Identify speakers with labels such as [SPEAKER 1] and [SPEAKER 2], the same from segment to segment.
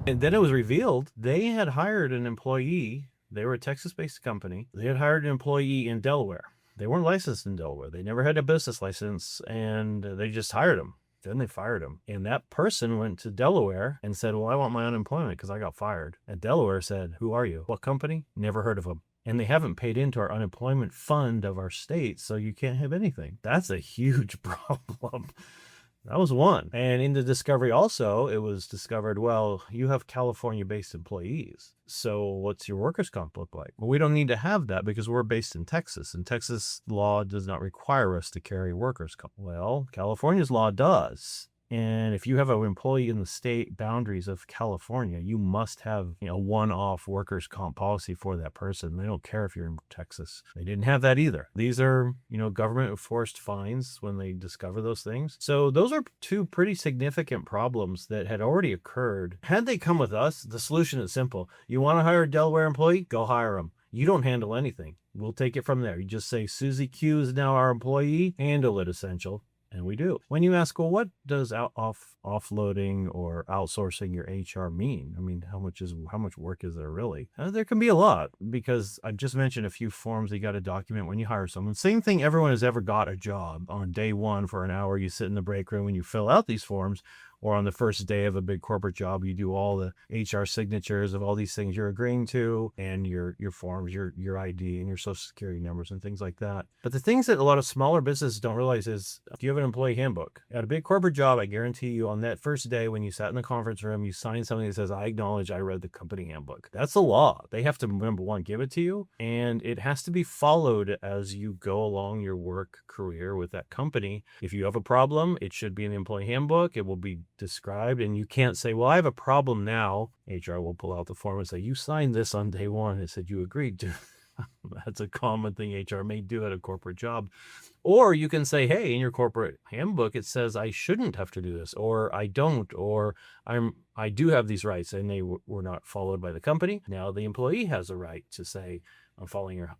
[SPEAKER 1] And then it was revealed they had hired an employee. They were a Texas-based company. They had hired an employee in Delaware. They weren't licensed in Delaware. They never had a business license, and they just hired him. Then they fired him. And that person went to Delaware and said, well, I want my unemployment because I got fired. And Delaware said, who are you? What company? Never heard of them. And they haven't paid into our unemployment fund of our state, so you can't have anything. That's a huge problem. That was one. And in the discovery also, it was discovered, well, you have California-based employees. So what's your workers' comp look like? Well, we don't need to have that because we're based in Texas, and Texas law does not require us to carry workers' comp. Well, California's law does. And if you have an employee in the state boundaries of California, you must have, a one-off workers' comp policy for that person. They don't care if you're in Texas. They didn't have that either. These are, government-enforced fines when they discover those things. So those are two pretty significant problems that had already occurred. Had they come with us, the solution is simple. You want to hire a Delaware employee? Go hire them. You don't handle anything. We'll take it from there. You just say, Susie Q is now our employee. Handle it, EssentL. And we do. When you ask, well, what does offloading or outsourcing your HR mean? I mean, how much work is there really? There can be a lot, because I just mentioned a few forms you got to document when you hire someone. Same thing, everyone has ever got a job. On day one for an hour, you sit in the break room and you fill out these forms. Or on the first day of a big corporate job, you do all the HR signatures of all these things you're agreeing to, and your forms, your ID, and your social security numbers and things like that. But the things that a lot of smaller businesses don't realize is, do you have an employee handbook? At a big corporate job, I guarantee you on that first day when you sat in the conference room, you signed something that says, I acknowledge I read the company handbook. That's the law. They have to, number one, give it to you, and it has to be followed as you go along your work career with that company. If you have a problem, it should be in the employee handbook. It will be described, and you can't say, well, I have a problem now. HR will pull out the form and say, you signed this on day one. It said you agreed to. That's a common thing HR may do at a corporate job. Or you can say, hey, in your corporate handbook, it says I shouldn't have to do this, or I don't, or I do have these rights, and they were not followed by the company. Now the employee has a right to say, I'm following your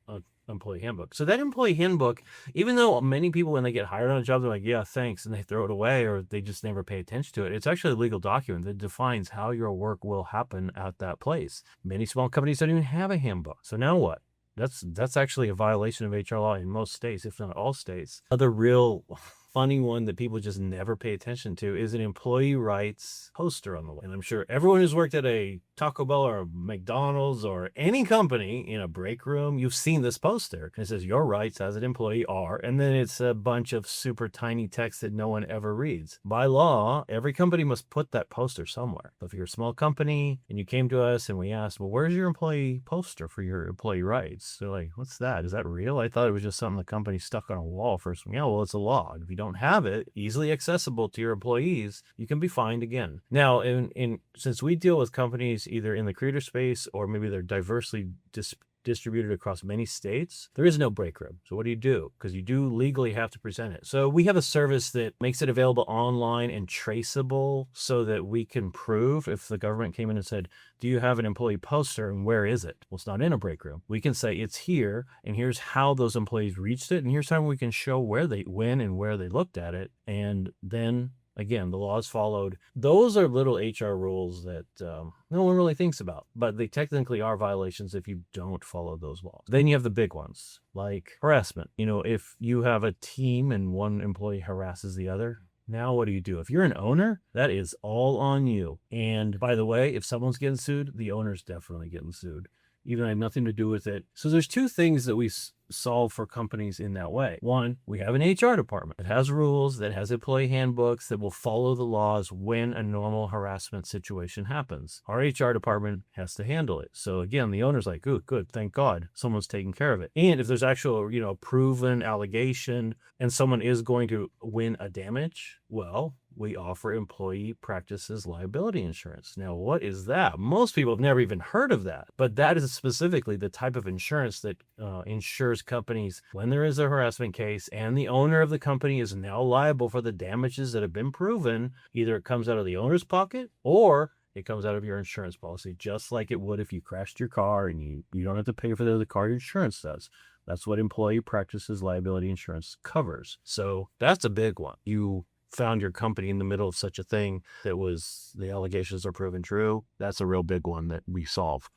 [SPEAKER 1] employee handbook. So that employee handbook, even though many people, when they get hired on a job, they're like, yeah, thanks, and they throw it away, or they just never pay attention to it. It's actually a legal document that defines how your work will happen at that place. Many small companies don't even have a handbook. So now what? That's actually a violation of HR law in most states, if not all states. Other real funny one that people just never pay attention to is an employee rights poster on the wall. And I'm sure everyone who's worked at a Taco Bell or McDonald's or any company in a break room, you've seen this poster. It says your rights as an employee are, and then it's a bunch of super tiny text that no one ever reads. By law, every company must put that poster somewhere. So if you're a small company and you came to us and we asked, well, where's your employee poster for your employee rights? They're like, what's that? Is that real? I thought it was just something the company stuck on a wall first. Yeah, well, it's a law. If you don't have it easily accessible to your employees, you can be fined again. Now, since we deal with companies either in the creator space or maybe they're diversely distributed across many states, there is no break room. So what do? Because you do legally have to present it. So we have a service that makes it available online and traceable so that we can prove if the government came in and said, do you have an employee poster and where is it? Well, it's not in a break room. We can say it's here, and here's how those employees reached it, and here's how we can show when and where they looked at it, and then again, the laws followed. Those are little HR rules that no one really thinks about, but they technically are violations if you don't follow those laws. Then you have the big ones, like harassment. If you have a team and one employee harasses the other, now what do? If you're an owner, that is all on you. And by the way, if someone's getting sued, the owner's definitely getting sued. Even had nothing to do with it. So there's two things that we solve for companies in that way. One, we have an HR department that has rules, that has employee handbooks that will follow the laws when a normal harassment situation happens. Our HR department has to handle it. So again, the owner's like, ooh, good, thank God, someone's taking care of it. And if there's actual, proven allegation and someone is going to win a damage, well, we offer employee practices liability insurance. Now, what is that? Most people have never even heard of that, but that is specifically the type of insurance that insures companies when there is a harassment case and the owner of the company is now liable for the damages that have been proven. Either it comes out of the owner's pocket or it comes out of your insurance policy, just like it would if you crashed your car and you don't have to pay for the car, your insurance does. That's what employee practices liability insurance covers. So that's a big one. You found your company in the middle of such a thing that was the allegations are proven true, that's a real big one that we solve.